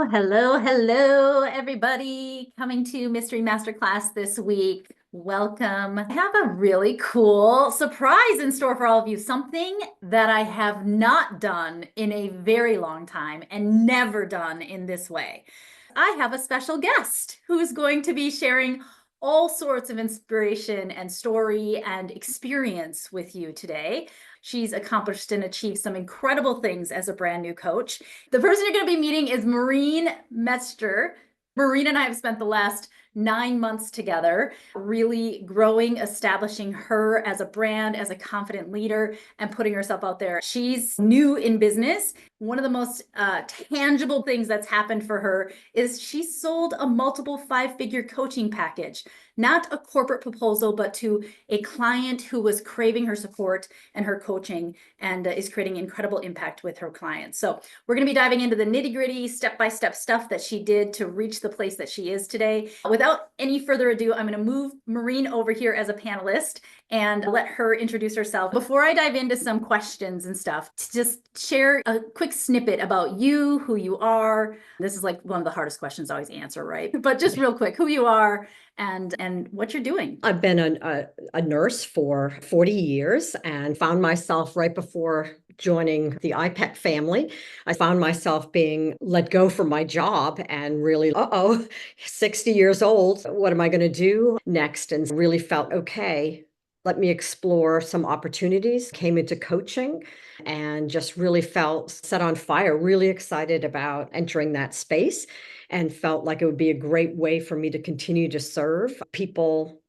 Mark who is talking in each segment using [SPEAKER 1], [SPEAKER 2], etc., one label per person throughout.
[SPEAKER 1] Hello, everybody coming to Mystery Masterclass this week. Welcome. I have a really cool surprise in store for all of you, something that I have not done in a very long time and never done in this way. I have a special guest who is going to be sharing all sorts of inspiration and story and experience with you today. She's accomplished and achieved some incredible things as a brand new coach. The person you're going to be meeting is Maureen Metzger. Maureen and I have spent the last 9 months together, really growing, establishing her as a brand, as a confident leader, and putting herself out there. She's new in business. One of the most tangible things that's happened for her is she sold a multiple five-figure coaching package, not a corporate proposal, but to a client who was craving her support and her coaching, and is creating incredible impact with her clients. So we're going to be diving into the nitty-gritty, step-by-step stuff that she did to reach the place that she is today. Without any further ado, I'm going to move Maureen over here as a panelist and let her introduce herself. Before I dive into some questions and stuff, to just share a quick snippet about you, who you are. This is like one of the hardest questions I always answer, right? But just real quick, who you are and what you're doing.
[SPEAKER 2] I've been a nurse for 40 years and found myself right before joining the IPEC family. I found myself being let go from my job and really, 60 years old. What am I going to do next? And really felt, okay, let me explore some opportunities. Came into coaching and just really felt set on fire, really excited about entering that space, and felt like it would be a great way for me to continue to serve people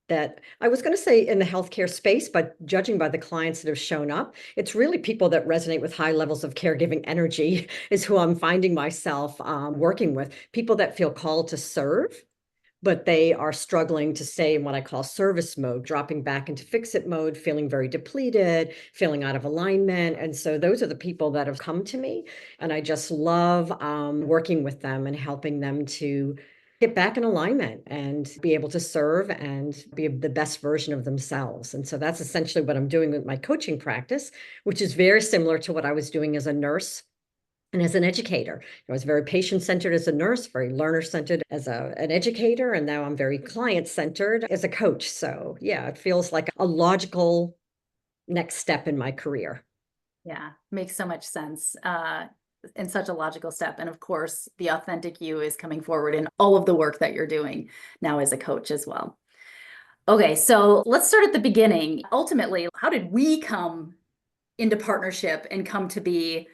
[SPEAKER 2] that I was going to say in the healthcare space, but judging by the clients that have shown up, it's really people that resonate with high levels of caregiving energy is who I'm finding myself working with. People that feel called to serve, but they are struggling to stay in what I call service mode, dropping back into fix-it mode, feeling very depleted, feeling out of alignment. And so those are the people that have come to me. And I just love working with them and helping them to get back in alignment and be able to serve and be the best version of themselves. And so that's essentially what I'm doing with my coaching practice, which is very similar to what I was doing as a nurse and as an educator. I was very patient-centered as a nurse, very learner-centered as an educator, and now I'm very client-centered as a coach. So yeah, it feels like a logical next step in my career.
[SPEAKER 1] Yeah, makes so much sense. And such a logical step. And of course, the authentic you is coming forward in all of the work that you're doing now as a coach as well. Okay, so let's start at the beginning. Ultimately, how did we come into partnership and come to be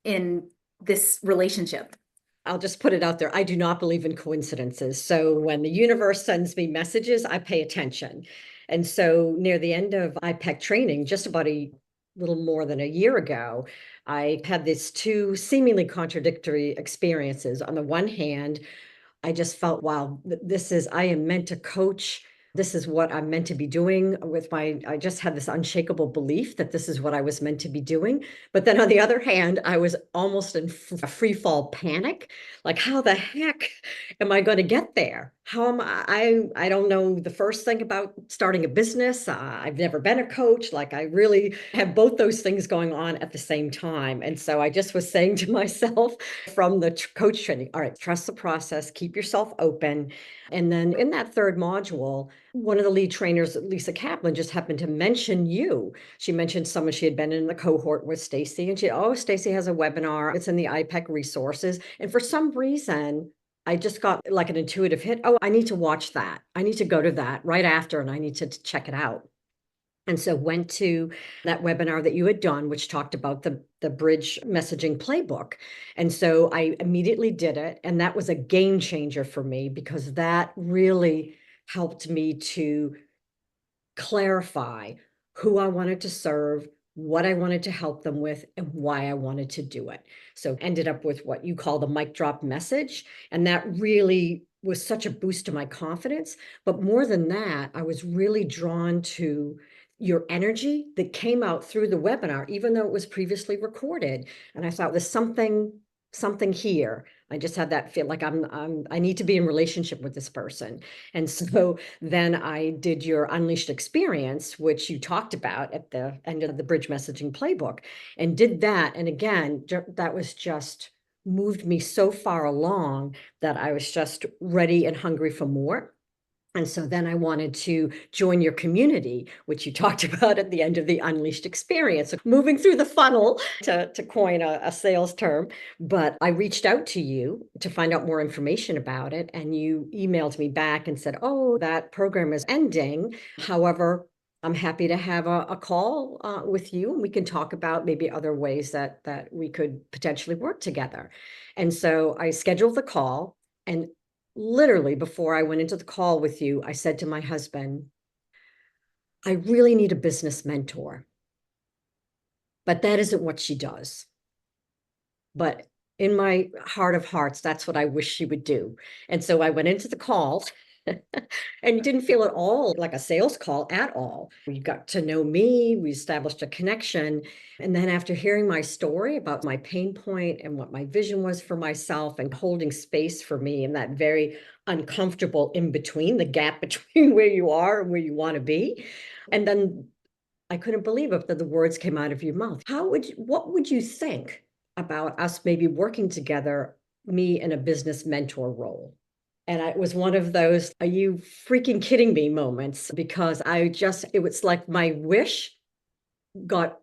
[SPEAKER 1] in this relationship?
[SPEAKER 2] I'll just put it out there. I do not believe in coincidences. So when the universe sends me messages, I pay attention. And so near the end of IPEC training, just about a little more than a year ago, I had these two seemingly contradictory experiences. On the one hand, I just felt, wow, I am meant to coach. This is what I'm meant to be doing I just had this unshakable belief that this is what I was meant to be doing. But then on the other hand, I was almost in a free fall panic. Like, how the heck am I going to get there? How am I don't know the first thing about starting a business. I've never been a coach. Like, I really have both those things going on at the same time. And so I just was saying to myself from the coach training, all right, trust the process, keep yourself open. And then in that third module, one of the lead trainers, Lisa Kaplan, just happened to mention you. She mentioned someone she had been in the cohort with, Stacy, and Stacy has a webinar. It's in the IPEC resources. And for some reason, I just got like an intuitive hit. Oh, I need to watch that. I need to go to that right after, and I need to check it out. And so went to that webinar that you had done, which talked about the bridge messaging playbook. And so I immediately did it. And that was a game changer for me because that really helped me to clarify who I wanted to serve, what I wanted to help them with, and why I wanted to do it. So ended up with what you call the mic drop message. And that really was such a boost to my confidence. But more than that, I was really drawn to your energy that came out through the webinar, even though it was previously recorded. And I thought there's something here. I just had that feel like I need to be in relationship with this person. And so then I did your unleashed experience, which you talked about at the end of the bridge messaging playbook, and did that. And again, that was just moved me so far along that I was just ready and hungry for more. And so then I wanted to join your community, which you talked about at the end of the Unleashed experience, moving through the funnel to coin a sales term. But I reached out to you to find out more information about it. And you emailed me back and said, oh, that program is ending. However, I'm happy to have a call with you, and we can talk about maybe other ways that we could potentially work together. And so I scheduled the call. And literally before I went into the call with you, I said to my husband, I really need a business mentor, but that isn't what she does. But in my heart of hearts, that's what I wish she would do. And so I went into the call and didn't feel at all like a sales call at all. We got to know me, we established a connection. And then after hearing my story about my pain point and what my vision was for myself and holding space for me in that very uncomfortable in between, the gap between where you are and where you want to be. And then I couldn't believe it that the words came out of your mouth. What would you think about us maybe working together, me in a business mentor role? And it was one of those, are you freaking kidding me moments? Because it was like my wish got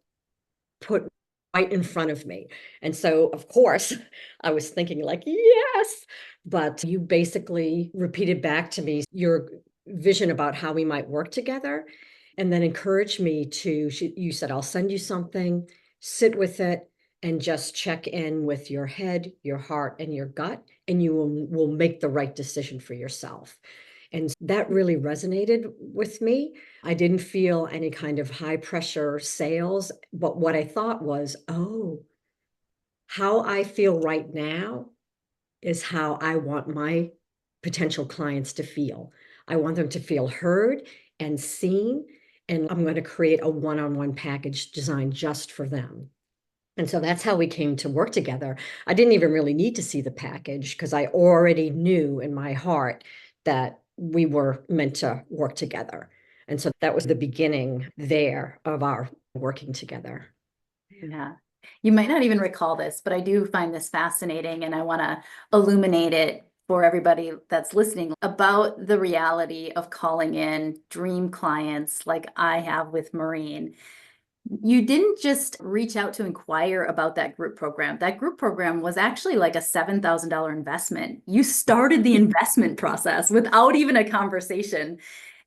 [SPEAKER 2] put right in front of me. And so, of course, I was thinking like, yes, but you basically repeated back to me your vision about how we might work together, and then encouraged me you said, I'll send you something, sit with it, and just check in with your head, your heart, and your gut, and you will make the right decision for yourself. And that really resonated with me. I didn't feel any kind of high pressure sales, but what I thought was, oh, how I feel right now is how I want my potential clients to feel. I want them to feel heard and seen, and I'm going to create a one-on-one package designed just for them. And so that's how we came to work together. I didn't even really need to see the package because I already knew in my heart that we were meant to work together. And so that was the beginning there of our working together.
[SPEAKER 1] Yeah. You might not even recall this, but I do find this fascinating, and I want to illuminate it for everybody that's listening about the reality of calling in dream clients like I have with Maureen. You didn't just reach out to inquire about that group program. That group program was actually like a $7,000 investment. You started the investment process without even a conversation.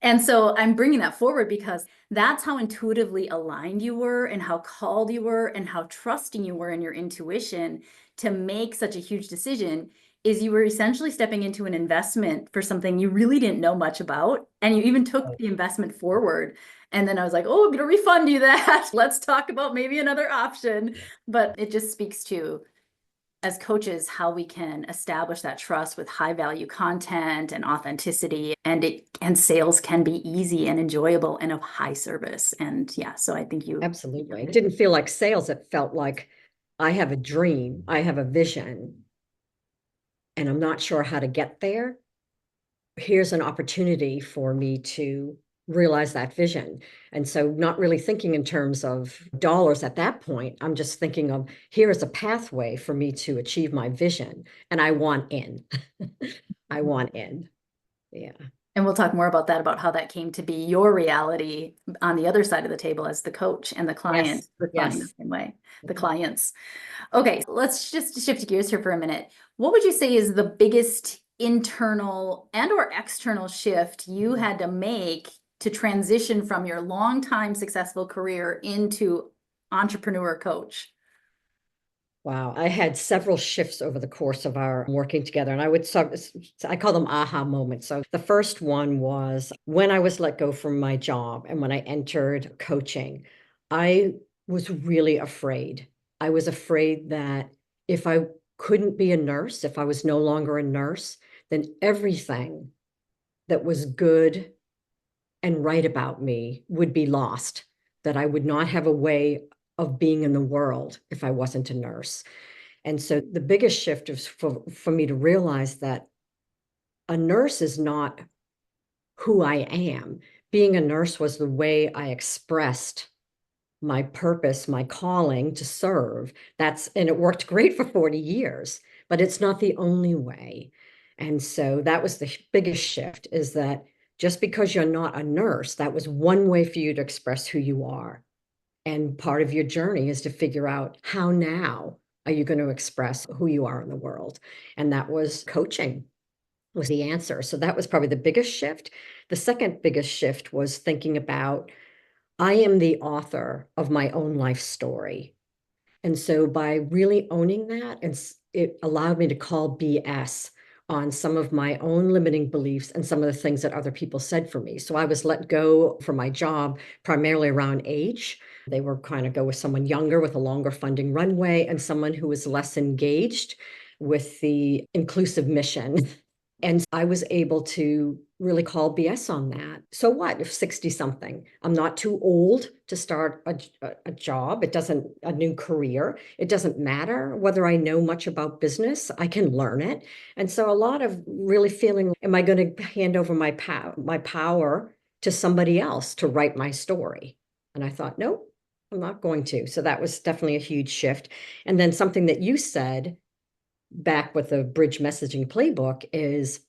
[SPEAKER 1] And so I'm bringing that forward because that's how intuitively aligned you were and how called you were and how trusting you were in your intuition to make such a huge decision. Is you were essentially stepping into an investment for something you really didn't know much about, and you even took the investment forward. And then I was like, oh, I'm going to refund you that. Let's talk about maybe another option. But it just speaks to, as coaches, how we can establish that trust with high value content and authenticity. And sales can be easy and enjoyable and of high service. And yeah, so I think
[SPEAKER 2] Absolutely. It didn't feel like sales. It felt like I have a dream, I have a vision, and I'm not sure how to get there. Here's an opportunity for me to realize that vision. And so not really thinking in terms of dollars at that point, I'm just thinking of here is a pathway for me to achieve my vision. And I want in. I want in. Yeah.
[SPEAKER 1] And we'll talk more about that, about how that came to be your reality on the other side of the table as the coach and the client
[SPEAKER 2] Yes.
[SPEAKER 1] responding the
[SPEAKER 2] Yes.
[SPEAKER 1] same way, the clients. Okay, let's just shift gears here for a minute. What would you say is the biggest internal and or external shift you had to make to transition from your longtime successful career into entrepreneur coach?
[SPEAKER 2] Wow, I had several shifts over the course of our working together, and I call them aha moments. So the first one was when I was let go from my job and when I entered coaching, I was really afraid. I was afraid that if I couldn't be a nurse, if I was no longer a nurse, then everything that was good and right about me would be lost, that I would not have a way of being in the world if I wasn't a nurse. And so the biggest shift is for me to realize that a nurse is not who I am. Being a nurse was the way I expressed my purpose, my calling to serve. And it worked great for 40 years, but it's not the only way. And so that was the biggest shift, is that just because you're not a nurse, that was one way for you to express who you are. And part of your journey is to figure out, how now are you going to express who you are in the world? And that was coaching was the answer. So that was probably the biggest shift. The second biggest shift was thinking about, I am the author of my own life story. And so by really owning that, it allowed me to call BS on some of my own limiting beliefs and some of the things that other people said for me. So I was let go from my job primarily around age. They were kind of go with someone younger with a longer funding runway and someone who was less engaged with the inclusive mission. And I was able to really call BS on that. So what if 60 something? I'm not too old to start a job. A new career. It doesn't matter whether I know much about business. I can learn it. And so a lot of really feeling, am I going to hand over my power to somebody else to write my story? And I thought, nope, I'm not going to. So that was definitely a huge shift. And then something that you said back with the bridge messaging playbook is,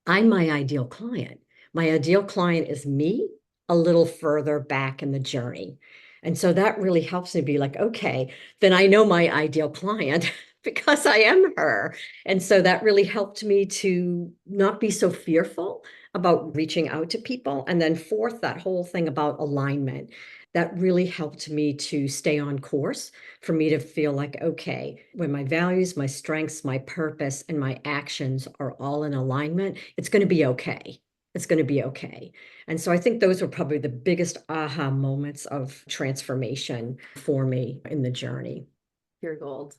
[SPEAKER 2] I'm my ideal client. My ideal client is me a little further back in the journey. And so that really helps me be like, okay, then I know my ideal client because I am her. And so that really helped me to not be so fearful about reaching out to people. And then fourth, that whole thing about alignment, that really helped me to stay on course, for me to feel like, okay, when my values, my strengths, my purpose, and my actions are all in alignment, it's going to be okay. It's going to be okay. And so I think those were probably the biggest aha moments of transformation for me in the journey.
[SPEAKER 1] Pure gold.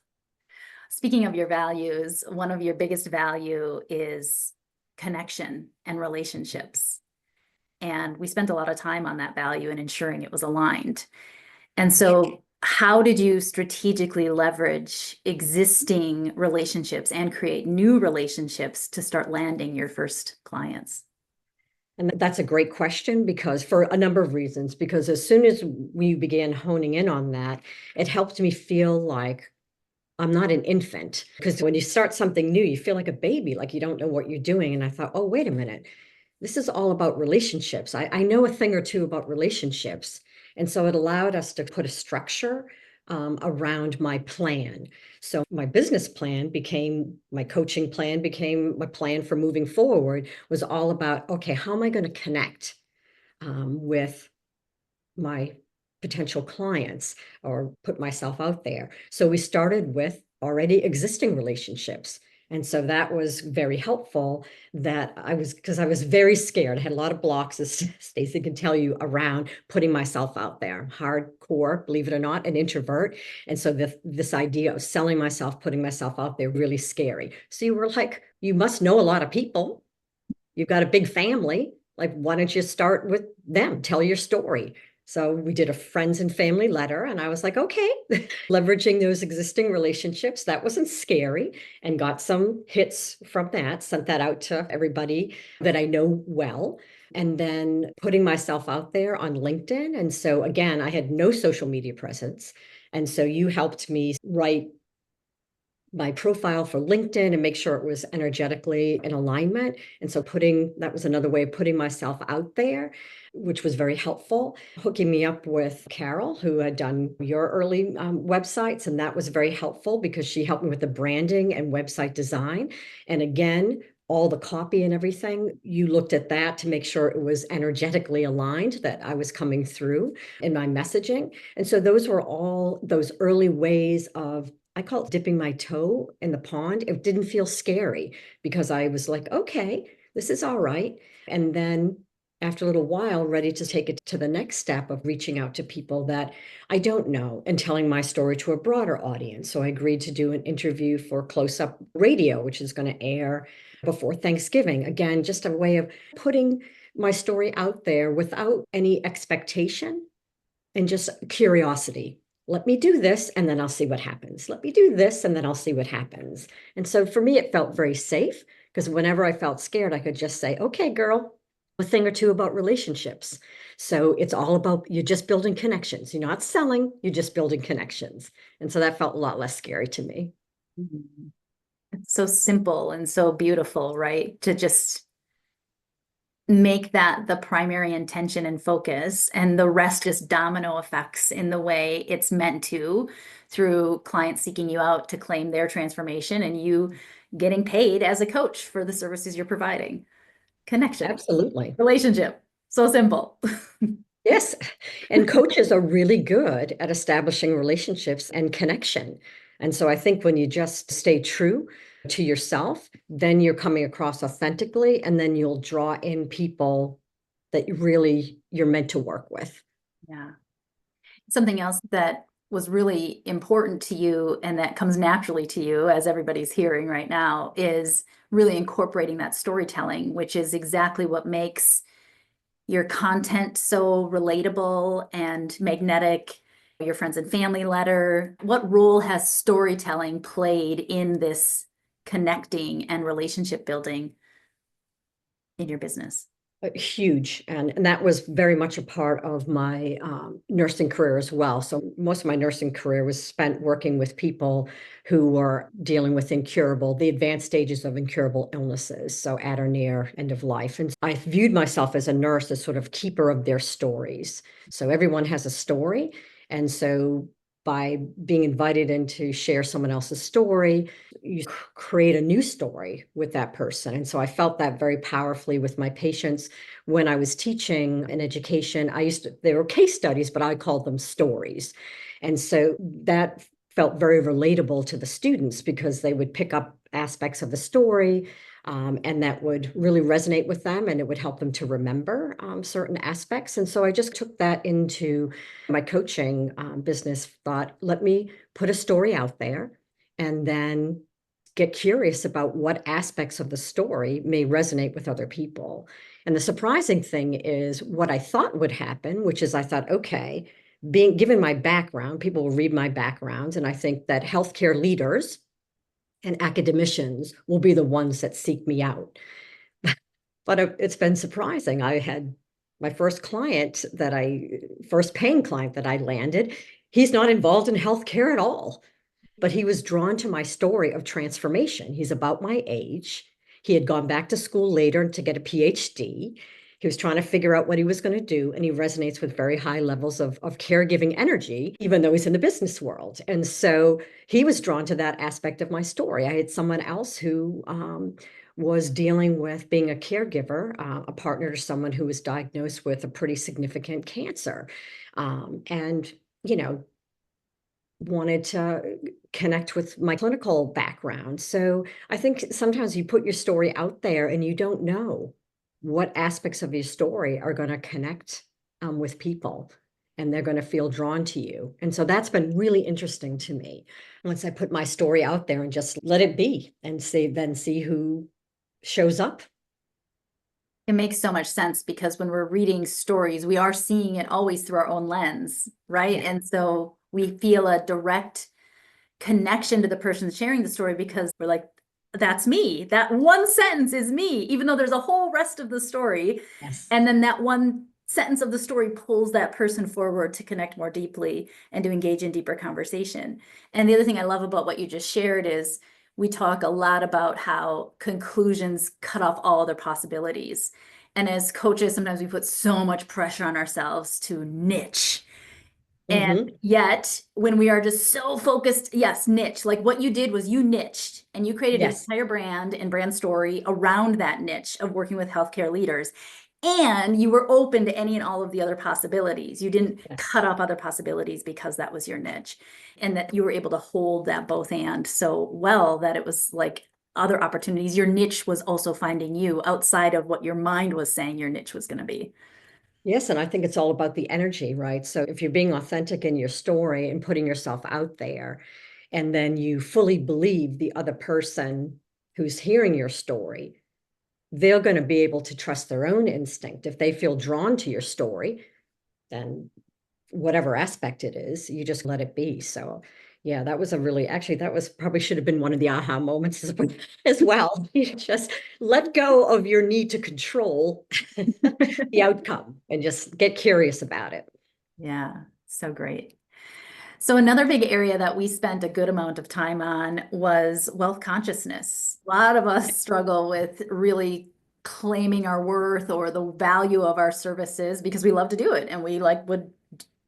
[SPEAKER 1] Speaking of your values, one of your biggest value is connection and relationships. And we spent a lot of time on that value and ensuring it was aligned. And so how did you strategically leverage existing relationships and create new relationships to start landing your first clients?
[SPEAKER 2] And that's a great question, because for a number of reasons, because as soon as we began honing in on that, it helped me feel like I'm not an infant. Because when you start something new, you feel like a baby, like you don't know what you're doing. And I thought, oh, wait a minute. This is all about relationships. I know a thing or two about relationships. And so it allowed us to put a structure around my plan. So my business plan became, my coaching plan became my plan for moving forward, was all about, okay, how am I going to connect with my potential clients or put myself out there? So we started with already existing relationships. And so that was very helpful, because I was very scared. I had a lot of blocks, as Stacey can tell you, around putting myself out there. Hardcore, believe it or not, an introvert. And so this idea of selling myself, putting myself out there, really scary. So you were like, you must know a lot of people. You've got a big family. Like, why don't you start with them? Tell your story. So we did a friends and family letter, and I was like, okay, leveraging those existing relationships, that wasn't scary, and got some hits from that, sent that out to everybody that I know well, and then putting myself out there on LinkedIn. And so again, I had no social media presence. And so you helped me write my profile for LinkedIn and make sure it was energetically in alignment. And so that was another way of putting myself out there, which was very helpful. Hooking me up with Carol, who had done your early websites. And that was very helpful, because she helped me with the branding and website design. And again, all the copy and everything, you looked at that to make sure it was energetically aligned, that I was coming through in my messaging. And so those were all those early ways of, I call it dipping my toe in the pond. It didn't feel scary, because I was like, okay, this is all right. And then after a little while, ready to take it to the next step of reaching out to people that I don't know and telling my story to a broader audience. So I agreed to do an interview for Close Up Radio, which is going to air before Thanksgiving. Again, just a way of putting my story out there without any expectation and just curiosity. Let me do this and then I'll see what happens. Let me do this and then I'll see what happens. And so for me, it felt very safe, because whenever I felt scared, I could just say, okay, girl, a thing or two about relationships. So it's all about you're just building connections. You're not selling, you're just building connections. And so that felt a lot less scary to me.
[SPEAKER 1] Mhm. It's so simple and so beautiful, right? To just make that the primary intention and focus, and the rest just domino effects in the way it's meant to, through clients seeking you out to claim their transformation and you getting paid as a coach for the services you're providing. Connection,
[SPEAKER 2] Absolutely.
[SPEAKER 1] relationship, so simple.
[SPEAKER 2] Yes. And coaches are really good at establishing relationships and connection. And so I think when you just stay true to yourself, then you're coming across authentically, and then you'll draw in people that you're meant to work with.
[SPEAKER 1] Yeah. Something else that was really important to you and that comes naturally to you, as everybody's hearing right now, is really incorporating that storytelling, which is exactly what makes your content so relatable and magnetic. Your friends and family letter. What role has storytelling played in this connecting and relationship building in your business?
[SPEAKER 2] Huge. And that was very much a part of my nursing career as well. So most of my nursing career was spent working with people who were dealing with the advanced stages of incurable illnesses. So at or near end of life. And I viewed myself as a nurse as sort of keeper of their stories. So everyone has a story. And so by being invited in to share someone else's story, you create a new story with that person. And so I felt that very powerfully with my patients. When I was teaching in education, they were case studies, but I called them stories. And so that felt very relatable to the students because they would pick up aspects of the story, and that would really resonate with them, and it would help them to remember certain aspects. And so I just took that into my coaching business, thought, let me put a story out there and then get curious about what aspects of the story may resonate with other people. And the surprising thing is what I thought would happen, which is I thought, okay, being given my background, people will read my background, and I think that healthcare leaders and academicians will be the ones that seek me out. But it's been surprising. I had my first paying client that I landed. He's not involved in healthcare at all, but he was drawn to my story of transformation. He's about my age. He had gone back to school later to get a PhD. He was trying to figure out what he was going to do, and he resonates with very high levels of caregiving energy, even though he's in the business world. And so he was drawn to that aspect of my story. I had someone else who was dealing with being a caregiver, a partner to someone who was diagnosed with a pretty significant cancer. And, you know, wanted to connect with my clinical background. So I think sometimes you put your story out there and you don't know what aspects of your story are going to connect with people, and they're going to feel drawn to you. And so that's been really interesting to me once I put my story out there and just let it be and see who shows up.
[SPEAKER 1] It makes so much sense because when we're reading stories, we are seeing it always through our own lens, right?
[SPEAKER 2] Yeah.
[SPEAKER 1] And so we feel a direct connection to the person sharing the story because we're like, that's me. That one sentence is me, even though there's a whole rest of the story.
[SPEAKER 2] Yes.
[SPEAKER 1] And then that one sentence of the story pulls that person forward to connect more deeply and to engage in deeper conversation. And the other thing I love about what you just shared is we talk a lot about how conclusions cut off all other possibilities. And as coaches, sometimes we put so much pressure on ourselves to niche. And
[SPEAKER 2] Hmm.
[SPEAKER 1] yet, when we are just so focused, yes, niche, like what you did was you niched and you created an
[SPEAKER 2] Yes.
[SPEAKER 1] entire brand and brand story around that niche of working with healthcare leaders. And you were open to any and all of the other possibilities. You didn't cut
[SPEAKER 2] Yes.
[SPEAKER 1] off other possibilities because that was your niche. And that you were able to hold that both and so well that it was like other opportunities. Your niche was also finding you outside of what your mind was saying your niche was going to be.
[SPEAKER 2] Yes, and I think it's all about the energy, right? So if you're being authentic in your story and putting yourself out there, and then you fully believe the other person who's hearing your story, they're going to be able to trust their own instinct. If they feel drawn to your story, then whatever aspect it is, you just let it be. So Yeah, that was a really, actually, that was probably should have been one of the aha moments as well. You just let go of your need to control the outcome and just get curious about it.
[SPEAKER 1] Yeah, so great. So another big area that we spent a good amount of time on was wealth consciousness. A lot of us struggle with really claiming our worth or the value of our services because we love to do it and we like would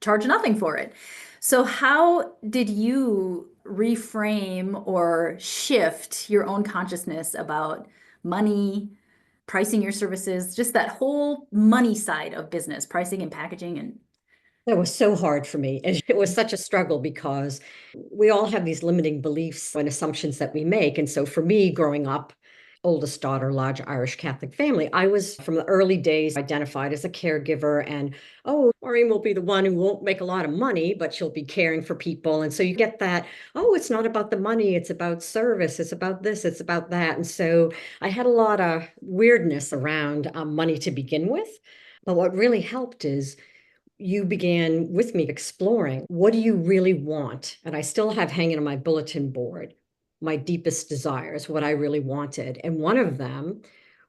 [SPEAKER 1] charge nothing for it. So how did you reframe or shift your own consciousness about money, pricing your services, just that whole money side of business, pricing and packaging and
[SPEAKER 2] That was so hard for me. And it was such a struggle because we all have these limiting beliefs and assumptions that we make. And so for me, growing up, oldest daughter, large Irish Catholic family, I was from the early days identified as a caregiver. And oh, Maureen will be the one who won't make a lot of money, but she'll be caring for people. And so you get that, oh, it's not about the money, it's about service, it's about this, it's about that. And so I had a lot of weirdness around money to begin with. But what really helped is you began with me exploring what do you really want? And I still have hanging on my bulletin board my deepest desires, what I really wanted. And one of them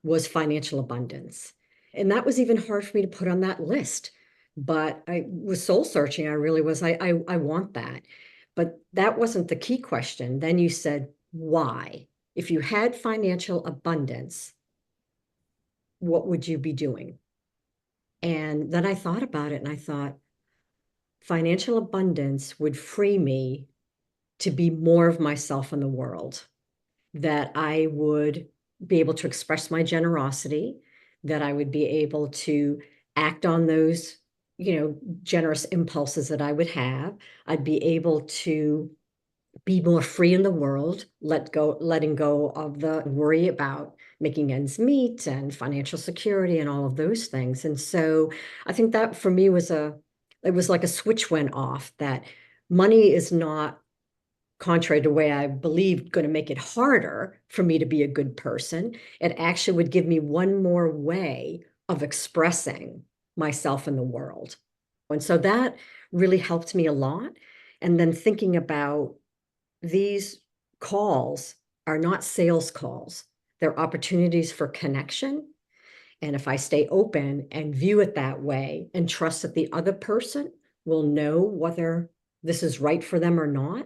[SPEAKER 2] was financial abundance. And that was even hard for me to put on that list. But I was soul searching. I really was. I want that. But that wasn't the key question. Then you said, why? If you had financial abundance, what would you be doing? And then I thought about it and I thought, financial abundance would free me to be more of myself in the world, that I would be able to express my generosity, that I would be able to act on those, generous impulses that I would have. I'd be able to be more free in the world, letting go of the worry about making ends meet and financial security and all of those things. And so I think that for me it was like a switch went off that money is not, contrary to the way I believed, going to make it harder for me to be a good person. It actually would give me one more way of expressing myself in the world. And so that really helped me a lot. And then thinking about these calls are not sales calls. They're opportunities for connection. And if I stay open and view it that way and trust that the other person will know whether this is right for them or not,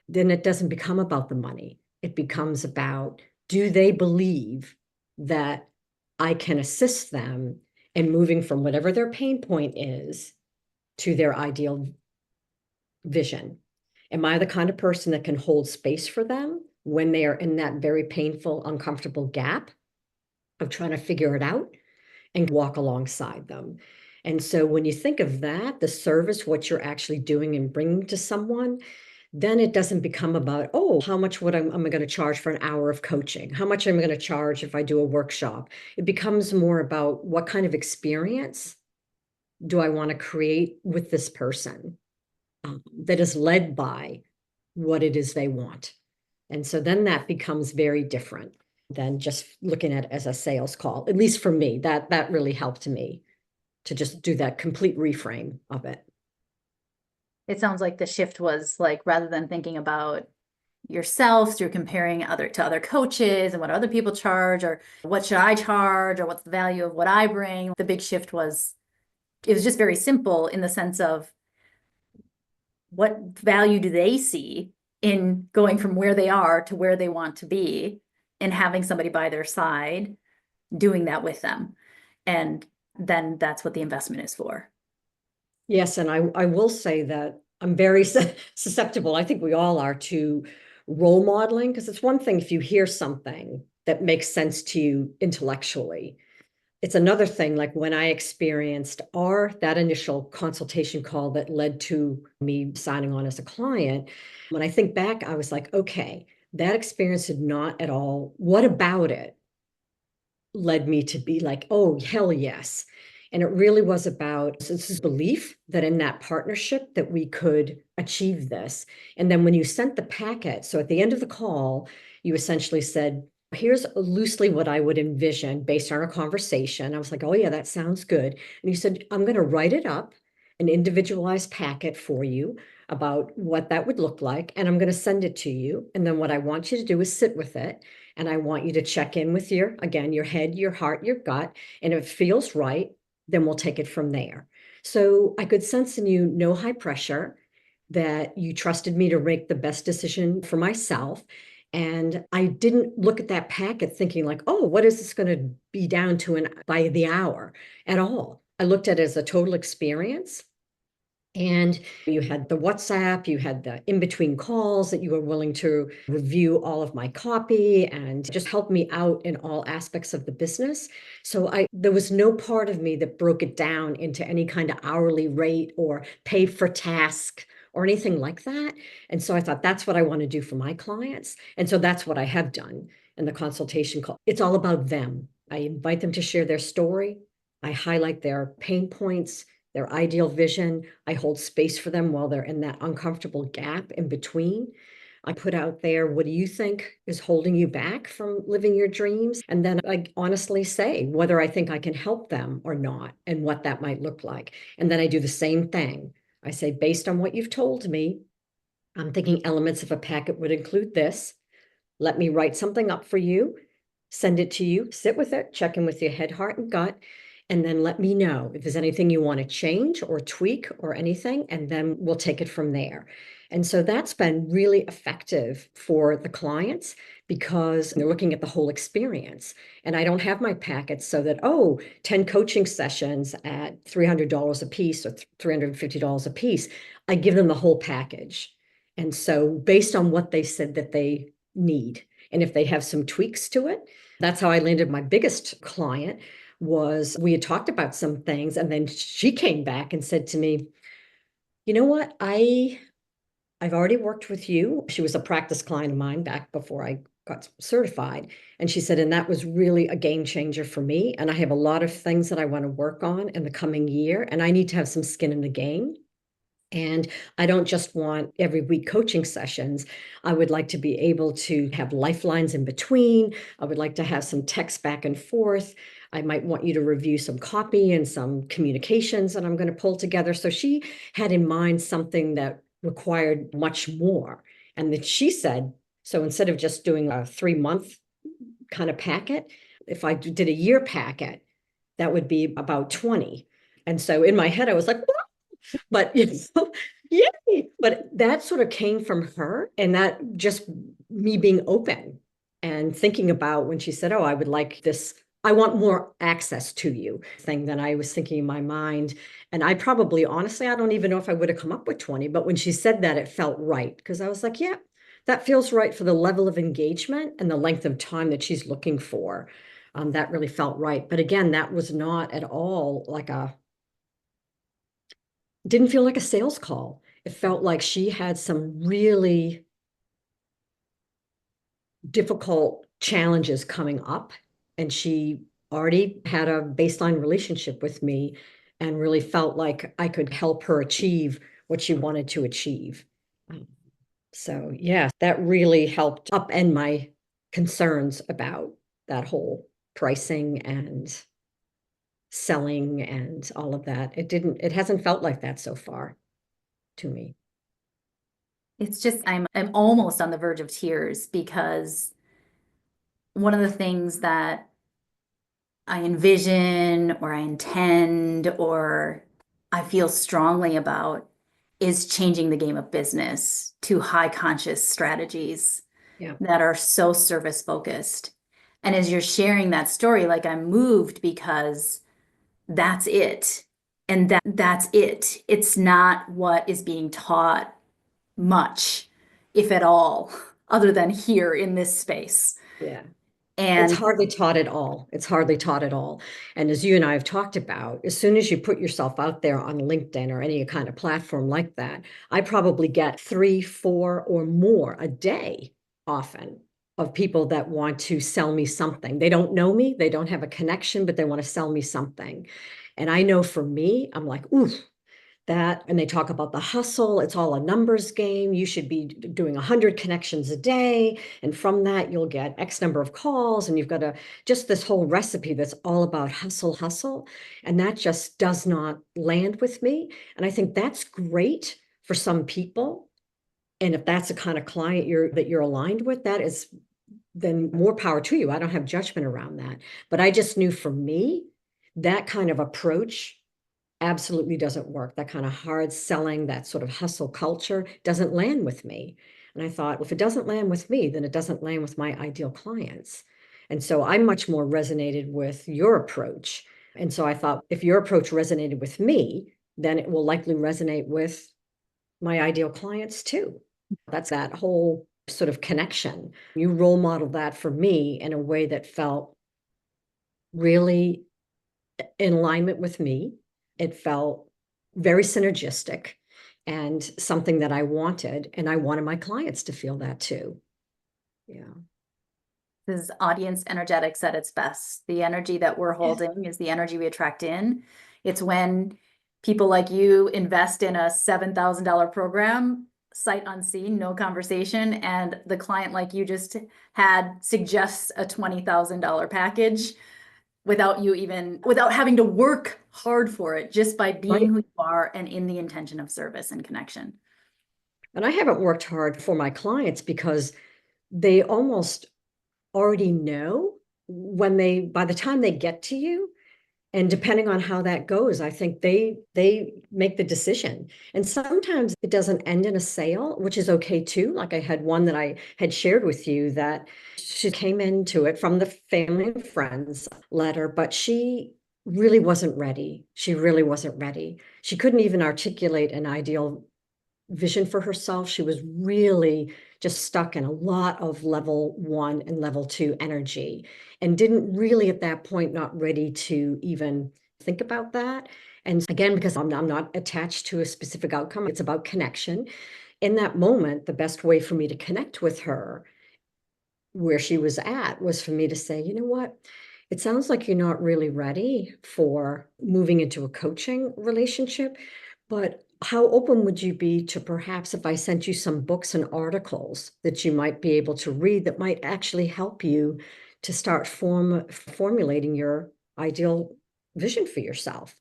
[SPEAKER 2] then it doesn't become about the money. It becomes about, do they believe that I can assist them in moving from whatever their pain point is to their ideal vision? Am I the kind of person that can hold space for them when they are in that very painful, uncomfortable gap of trying to figure it out and walk alongside them? And so when you think of that, the service, what you're actually doing and bringing to someone, then it doesn't become about, oh, how much am I going to charge for an hour of coaching? How much am I going to charge if I do a workshop? It becomes more about what kind of experience do I want to create with this person that is led by what it is they want. And so then that becomes very different than just looking at it as a sales call. At least for me, that really helped me to just do that complete reframe of it.
[SPEAKER 1] it sounds like the shift was like rather than thinking about yourself, so you're comparing other coaches and what other people charge or what should I charge or what's the value of what I bring. The big shift was it was just very simple in the sense of what value do they see in going from where they are to where they want to be and having somebody by their side doing that with them. And then that's what the investment is for.
[SPEAKER 2] Yes, and I will say that I'm very susceptible. I think we all are to role modeling because it's one thing if you hear something that makes sense to you intellectually. It's another thing, like when I experienced that initial consultation call that led to me signing on as a client. When I think back, I was like, okay, that experience did not at all. What about it led me to be like, oh, hell yes. And it really was about this belief that in that partnership that we could achieve this. And then when you sent the packet, so at the end of the call, you essentially said, here's loosely what I would envision based on our conversation. I was like, oh yeah, that sounds good. And you said, I'm going to write it up, an individualized packet for you. about what that would look like. And I'm going to send it to you. And then what I want you to do is sit with it. And I want you to check in with again, your head, your heart, your gut. And if it feels right, then we'll take it from there. So I could sense in you no high pressure, that you trusted me to make the best decision for myself. And I didn't look at that packet thinking like, oh, what is this going to be down to by the hour at all? I looked at it as a total experience. And you had the WhatsApp, you had the in-between calls that you were willing to review all of my copy and just help me out in all aspects of the business. So there was no part of me that broke it down into any kind of hourly rate or pay for task or anything like that. And so I thought that's what I want to do for my clients. And so that's what I have done in the consultation call. It's all about them. I invite them to share their story. I highlight their pain points, their ideal vision. I hold space for them while they're in that uncomfortable gap in between. I put out there, what do you think is holding you back from living your dreams? And then I honestly say whether I think I can help them or not and what that might look like. And then I do the same thing. I say, based on what you've told me, I'm thinking elements of a packet would include this. Let me write something up for you, send it to you, sit with it, check in with your head, heart, and gut, and then let me know if there's anything you want to change or tweak or anything, and then we'll take it from there. And so that's been really effective for the clients because they're looking at the whole experience. And I don't have my packets so that, 10 coaching sessions at $300 a piece or $350 a piece. I give them the whole package. And so based on what they said that they need, and if they have some tweaks to it, that's how I landed my biggest client. Was we had talked about some things, and then she came back and said to me, you know what, I've already worked with you. She was a practice client of mine back before I got certified. And she said, and that was really a game changer for me. And I have a lot of things that I want to work on in the coming year, and I need to have some skin in the game. And I don't just want every week coaching sessions. I would like to be able to have lifelines in between. I would like to have some text back and forth. I might want you to review some copy and some communications that I'm going to pull together. So she had in mind something that required much more. And that she said, so instead of just doing a 3-month kind of packet, if I did a year packet, that would be about 20. And so in my head, I was like, but yay. But that sort of came from her, and that just me being open and thinking about when she said, oh, I would like this, I want more access to you thing than I was thinking in my mind. And I probably, honestly, I don't even know if I would have come up with 20, but when she said that, it felt right because I was like, yeah, that feels right for the level of engagement and the length of time that she's looking for. That really felt right. But again, that was not at all like didn't feel like a sales call. It felt like she had some really difficult challenges coming up, and she already had a baseline relationship with me and really felt like I could help her achieve what she wanted to achieve. So, yeah, that really helped upend my concerns about that whole pricing and selling and all of that. It hasn't felt like that so far to me.
[SPEAKER 1] It's just I'm almost on the verge of tears because one of the things that I envision or I intend or I feel strongly about is changing the game of business to high conscious strategies
[SPEAKER 2] Yeah.
[SPEAKER 1] that are so service focused. And as you're sharing that story, like I'm moved because that's it. And that's it. It's not what is being taught much, if at all, other than here in this space.
[SPEAKER 2] Yeah. It's
[SPEAKER 1] And
[SPEAKER 2] hardly taught at all. It's hardly taught at all. And as you and I have talked about, as soon as you put yourself out there on LinkedIn or any kind of platform like that, I probably get 3, 4, or more a day often of people that want to sell me something. They don't know me, they don't have a connection, but they want to sell me something. And I know for me, I'm like, ooh, that, and they talk about the hustle. It's all a numbers game. You should be doing 100 connections a day. And from that, you'll get X number of calls. And you've got just this whole recipe that's all about hustle, hustle. And that just does not land with me. And I think that's great for some people. And if that's the kind of client you're aligned with, that is then more power to you. I don't have judgment around that. But I just knew for me, that kind of approach absolutely doesn't work. That kind of hard selling, that sort of hustle culture doesn't land with me. And I thought, well, if it doesn't land with me, then it doesn't land with my ideal clients. And so I much more resonated with your approach. And so I thought, if your approach resonated with me, then it will likely resonate with my ideal clients too. That's that whole sort of connection. You role modeled that for me in a way that felt really in alignment with me. It felt very synergistic and something that I wanted. And I wanted my clients to feel that too. Yeah.
[SPEAKER 1] This is audience energetics at its best. The energy that we're holding is the energy we attract in. It's when people like you invest in a $7,000 program, sight unseen, no conversation, and the client like you just had suggests a $20,000 package without having to work hard for it, just by being
[SPEAKER 2] Right.
[SPEAKER 1] who you are and in the intention of service and connection.
[SPEAKER 2] And I haven't worked hard for my clients because they almost already know by the time they get to you. And depending on how that goes, I think they make the decision. And sometimes it doesn't end in a sale, which is okay too. Like I had one that I had shared with you that she came into it from the family and friends letter, but she really wasn't ready. She really wasn't ready. She couldn't even articulate an ideal vision for herself. She was really just stuck in a lot of level 1 and level 2 energy and didn't really at that point not ready to even think about that. And again, because I'm not attached to a specific outcome, it's about connection. In that moment, the best way for me to connect with her where she was at was for me to say, you know what? It sounds like you're not really ready for moving into a coaching relationship, but how open would you be to perhaps if I sent you some books and articles that you might be able to read that might actually help you to start formulating your ideal vision for yourself?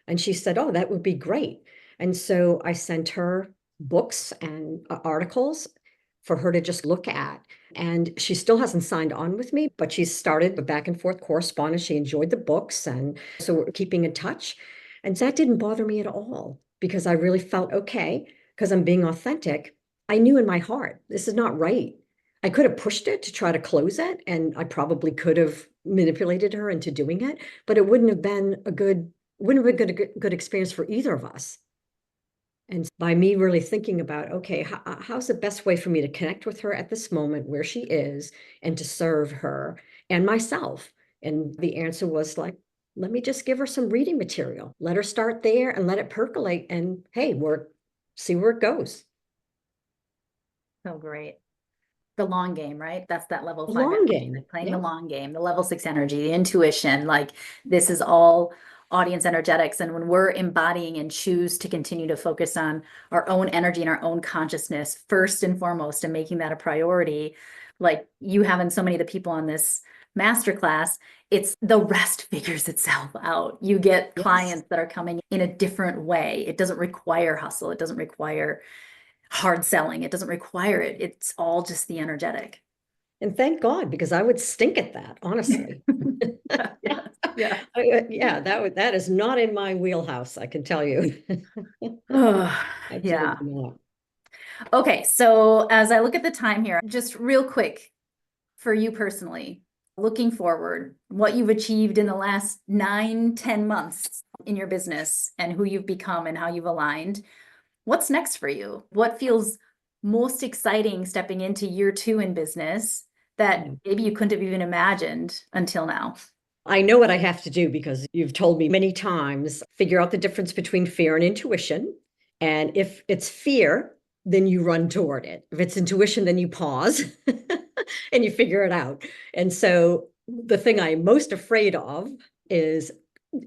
[SPEAKER 2] And she said, oh, that would be great. And so I sent her books and articles for her to just look at. And she still hasn't signed on with me, but she's started the back and forth correspondence. She enjoyed the books. And so we're keeping in touch. And that didn't bother me at all because I really felt okay because I'm being authentic. I knew in my heart, this is not right. I could have pushed it to try to close it, and I probably could have manipulated her into doing it, but it wouldn't have been a good experience for either of us. And by me really thinking about, okay, how's the best way for me to connect with her at this moment where she is and to serve her and myself? And the answer was like, let me just give her some reading material. Let her start there and let it percolate. And hey, see where it goes.
[SPEAKER 1] So great. The long game, right? That's that level
[SPEAKER 2] The
[SPEAKER 1] 5
[SPEAKER 2] long
[SPEAKER 1] energy,
[SPEAKER 2] game.
[SPEAKER 1] like playing the
[SPEAKER 2] Yeah.
[SPEAKER 1] long game, the level 6 energy, the intuition, like this is all audience energetics. And when we're embodying and choose to continue to focus on our own energy and our own consciousness first and foremost and making that a priority, like you have and so many of the people on this masterclass, it's the rest figures itself out. You get
[SPEAKER 2] Yes.
[SPEAKER 1] clients that are coming in a different way. It doesn't require hustle. It doesn't require hard selling. It doesn't require it. It's all just the energetic.
[SPEAKER 2] And thank God, because I would stink at that, honestly.
[SPEAKER 1] Yeah. Yeah.
[SPEAKER 2] Yeah, that is not in my wheelhouse, I can tell you.
[SPEAKER 1] Oh,
[SPEAKER 2] Absolutely
[SPEAKER 1] yeah.
[SPEAKER 2] not.
[SPEAKER 1] Okay. So as I look at the time here, just real quick for you personally, looking forward, what you've achieved in the last 9, 10 months in your business and who you've become and how you've aligned. What's next for you? What feels most exciting stepping into year 2 in business that
[SPEAKER 2] Yeah.
[SPEAKER 1] maybe you couldn't have even imagined until now?
[SPEAKER 2] I know what I have to do because you've told me many times, figure out the difference between fear and intuition. And if it's fear, then you run toward it. If it's intuition, then you pause and you figure it out. And so the thing I'm most afraid of is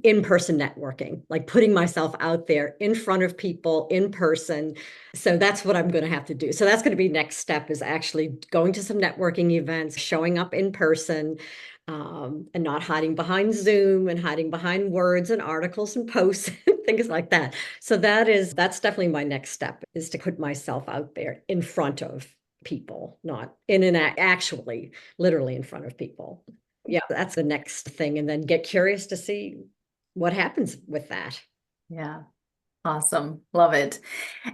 [SPEAKER 2] in-person networking, like putting myself out there in front of people in person. So that's what I'm going to have to do. So that's going to be next step is actually going to some networking events, showing up in person. and not hiding behind Zoom and hiding behind words and articles and posts and things like that. So that's definitely my next step, is to put myself out there in front of people, not in an actually literally in front of people. Yeah, that's the next thing. And then get curious to see what happens with that.
[SPEAKER 1] Yeah. Awesome. Love it.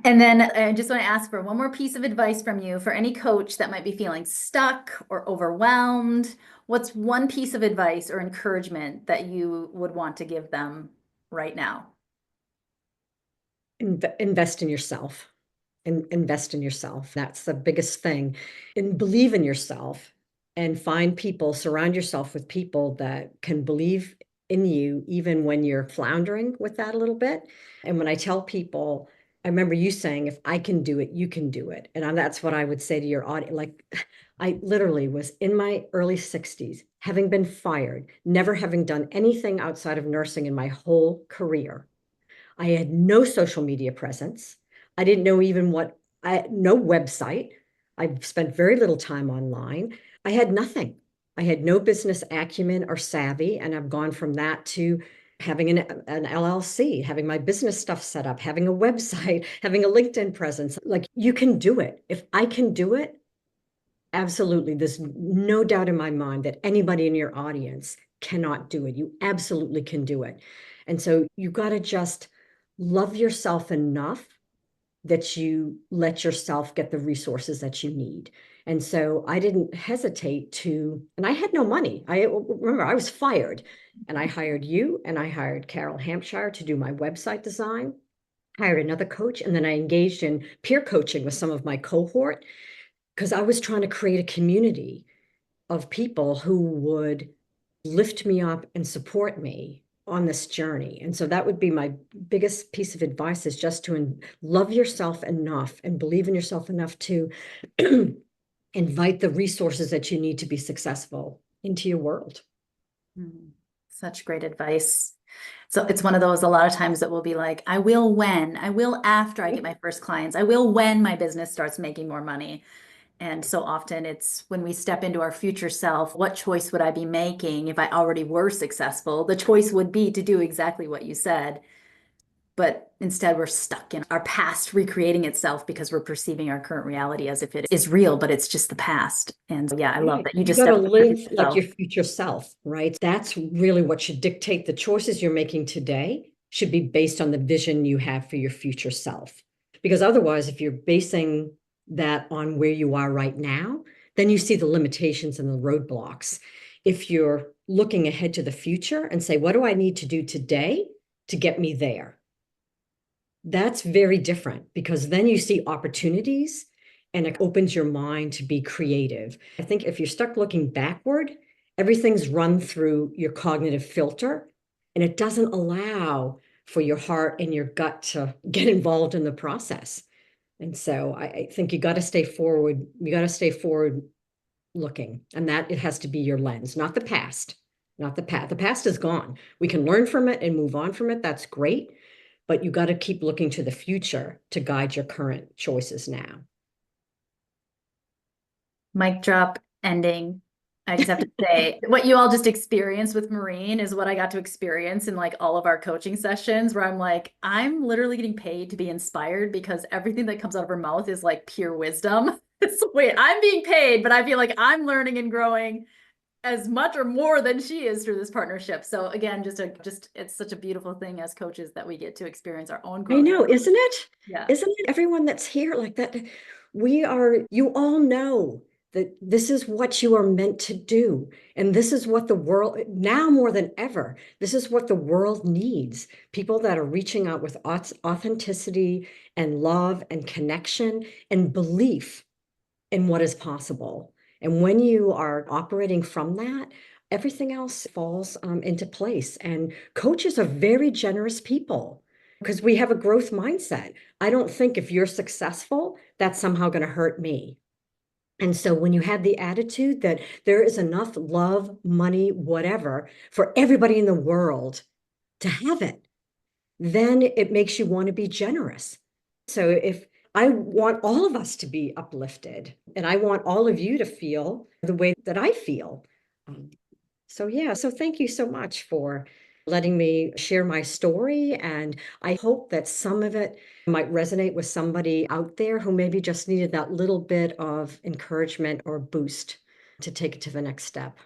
[SPEAKER 1] And then I just want to ask for one more piece of advice from you for any coach that might be feeling stuck or overwhelmed. What's one piece of advice or encouragement that you would want to give them right now?
[SPEAKER 2] Invest in yourself. Invest in yourself. That's the biggest thing. And believe in yourself, and find people, surround yourself with people that can believe in you, even when you're floundering with that a little bit. And when I tell people, I remember you saying, if I can do it, you can do it. And that's what I would say to your audience. Like, I literally was in my early 60s, having been fired, never having done anything outside of nursing in my whole career. I had no social media presence. I didn't know even no website. I spent very little time online. I had nothing. I had no business acumen or savvy. And I've gone from that to having an LLC, having my business stuff set up, having a website, having a LinkedIn presence. Like, you can do it. If I can do it, absolutely. There's no doubt in my mind that anybody in your audience cannot do it. You absolutely can do it. And so you got to just love yourself enough that you let yourself get the resources that you need. And so I didn't hesitate to, and I had no money. I remember I was fired, and I hired you and I hired Carol Hampshire to do my website design, hired another coach, and then I engaged in peer coaching with some of my cohort, because I was trying to create a community of people who would lift me up and support me on this journey. And so that would be my biggest piece of advice, is just to love yourself enough and believe in yourself enough to invite the resources that you need to be successful into your world.
[SPEAKER 1] Such great advice. So it's one of those, a lot of times that will be like, I will after I get my first clients, I will when my business starts making more money. And so often it's when we step into our future self, what choice would I be making if I already were successful? The choice would be to do exactly what you said. But instead, we're stuck in our past recreating itself because we're perceiving our current reality as if it is real, but it's just the past. And yeah, I love that you
[SPEAKER 2] You
[SPEAKER 1] just
[SPEAKER 2] got to
[SPEAKER 1] stepped into
[SPEAKER 2] live like
[SPEAKER 1] yourself.
[SPEAKER 2] your future self, right? That's really what should dictate the choices you're making today, should be based on the vision you have for your future self. Because otherwise, if you're basing that on where you are right now, then you see the limitations and the roadblocks. If you're looking ahead to the future and say, what do I need to do today to get me there? That's very different, because then you see opportunities and it opens your mind to be creative. I think if you're stuck looking backward, everything's run through your cognitive filter, and it doesn't allow for your heart and your gut to get involved in the process. And so I think you got to stay forward. You got to stay forward looking, and that it has to be your lens, not the past, not the past. The past is gone. We can learn from it and move on from it. That's great. But you got to keep looking to the future to guide your current choices now.
[SPEAKER 1] Mic drop ending. I just have to say, what you all just experienced with Maureen is what I got to experience in like all of our coaching sessions, where I'm like, I'm literally getting paid to be inspired, because everything that comes out of her mouth is like pure wisdom. It's wait, I'm being paid, but I feel like I'm learning and growing as much or more than she is through this partnership. So again, it's such a beautiful thing as coaches that we get to experience our own
[SPEAKER 2] I
[SPEAKER 1] growth.
[SPEAKER 2] know, isn't it?
[SPEAKER 1] Yeah.
[SPEAKER 2] Isn't it? Everyone that's here like that, you all know that this is what you are meant to do. And this is what the world, now more than ever, this is what the world needs. People that are reaching out with authenticity and love and connection and belief in what is possible. And when you are operating from that, everything else falls into place. And coaches are very generous people, because we have a growth mindset. I don't think if you're successful, that's somehow going to hurt me. And so when you have the attitude that there is enough love, money, whatever, for everybody in the world to have it, then it makes you want to be generous. So if I want all of us to be uplifted, and I want all of you to feel the way that I feel. So, yeah, so thank you so much for letting me share my story. And I hope that some of it might resonate with somebody out there who maybe just needed that little bit of encouragement or boost to take it to the next step.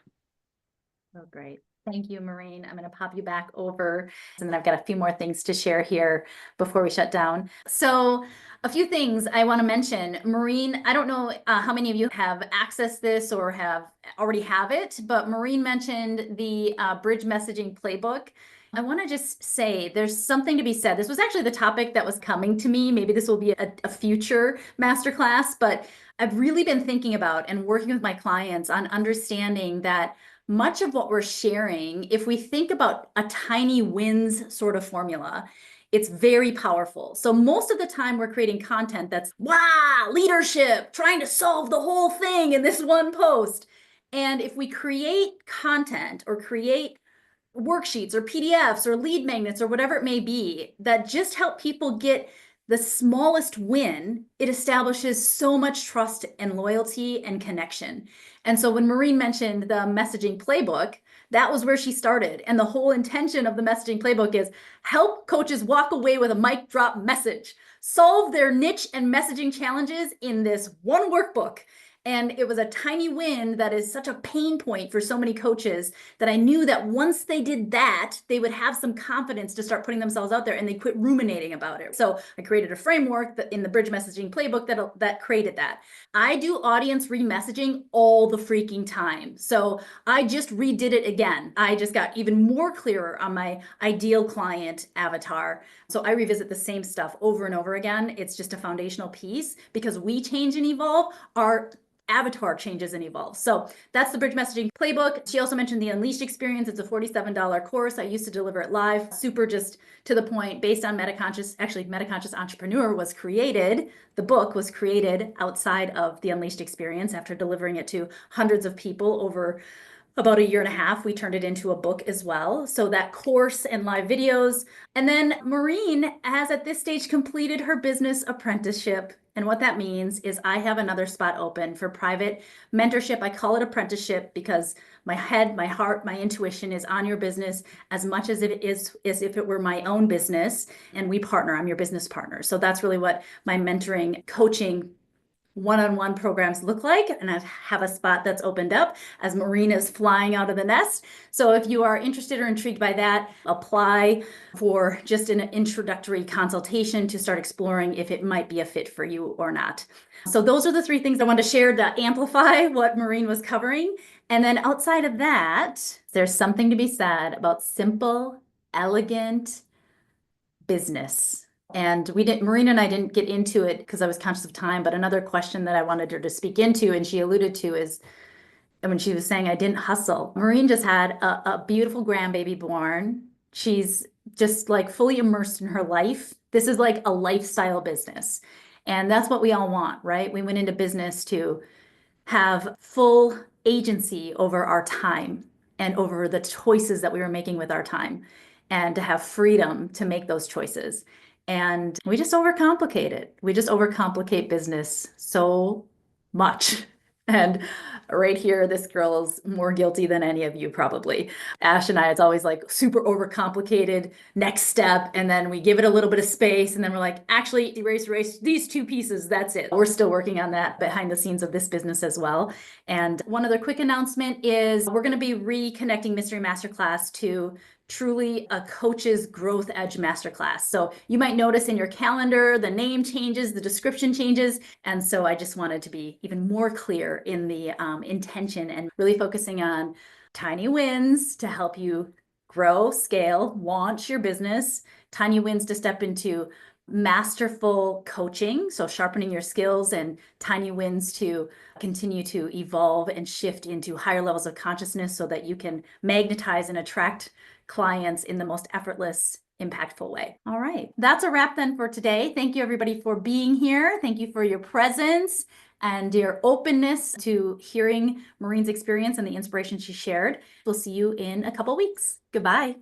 [SPEAKER 1] Oh, great. Thank you, Maureen. I'm going to pop you back over. And then I've got a few more things to share here before we shut down. So, a few things I want to mention. Maureen, I don't know how many of you have accessed this or have already have it, but Maureen mentioned the bridge messaging playbook. I want to just say there's something to be said. This was actually the topic that was coming to me. Maybe this will be a future masterclass, but I've really been thinking about and working with my clients on understanding that much of what we're sharing, if we think about a tiny wins sort of formula, it's very powerful. So most of the time we're creating content that's, wow, leadership, trying to solve the whole thing in this one post. And if we create content or create worksheets or PDFs or lead magnets or whatever it may be that just help people get the smallest win, it establishes so much trust and loyalty and connection. And so when Maureen mentioned the messaging playbook, that was where she started. And the whole intention of the messaging playbook is help coaches walk away with a mic drop message, solve their niche and messaging challenges in this one workbook. And it was a tiny win that is such a pain point for so many coaches that I knew that once they did that, they would have some confidence to start putting themselves out there and they quit ruminating about it. So I created a framework that in the bridge messaging playbook that created that. I do audience remessaging all the freaking time. So I just redid it again. I just got even more clearer on my ideal client avatar. So I revisit the same stuff over and over again. It's just a foundational piece because we change and evolve. Our avatar changes and evolves. So that's the bridge messaging playbook. She also mentioned the Unleashed experience. It's a $47 course. I used to deliver it live, super just to the point, based on Metaconscious. Actually, Metaconscious Entrepreneur was created. The book was created outside of the Unleashed experience after delivering it to hundreds of people over about a year and a half. We turned it into a book as well. So that course and live videos. And then Maureen has at this stage completed her business apprenticeship. And what that means is I have another spot open for private mentorship. I call it apprenticeship because my head, my heart, my intuition is on your business as much as it is as if it were my own business. And we partner, I'm your business partner. So that's really what my mentoring, coaching, one-on-one programs look like, and I have a spot that's opened up as Maureen is flying out of the nest. So if you are interested or intrigued by that, apply for just an introductory consultation to start exploring if it might be a fit for you or not. So those are the three things I wanted to share to amplify what Maureen was covering. And then outside of that, there's something to be said about simple, elegant business. And Maureen and I didn't get into it because I was conscious of time, but another question that I wanted her to speak into, and she alluded to, is when she was saying I didn't hustle. Maureen just had a beautiful grandbaby born. She's just like fully immersed in her life. This is like a lifestyle business. And that's what we all want, right? We went into business to have full agency over our time and over the choices that we were making with our time, and to have freedom to make those choices. And we just overcomplicate it. We just overcomplicate business so much. And right here, this girl is more guilty than any of you probably. Ash and I, it's always like super overcomplicated, next step. And then we give it a little bit of space. And then we're like, actually, erase these two pieces. That's it. We're still working on that behind the scenes of this business as well. And one other quick announcement is we're going to be reconnecting Mystery Masterclass to truly a coach's growth edge masterclass. So you might notice in your calendar, the name changes, the description changes. And so I just wanted to be even more clear in the intention and really focusing on tiny wins to help you grow, scale, launch your business, tiny wins to step into masterful coaching, so sharpening your skills, and tiny wins to continue to evolve and shift into higher levels of consciousness so that you can magnetize and attract clients in the most effortless, impactful way. All right, that's a wrap then for today. Thank you everybody for being here. Thank you for your presence and your openness to hearing Maureen's experience and the inspiration she shared. We'll see you in a couple weeks. Goodbye.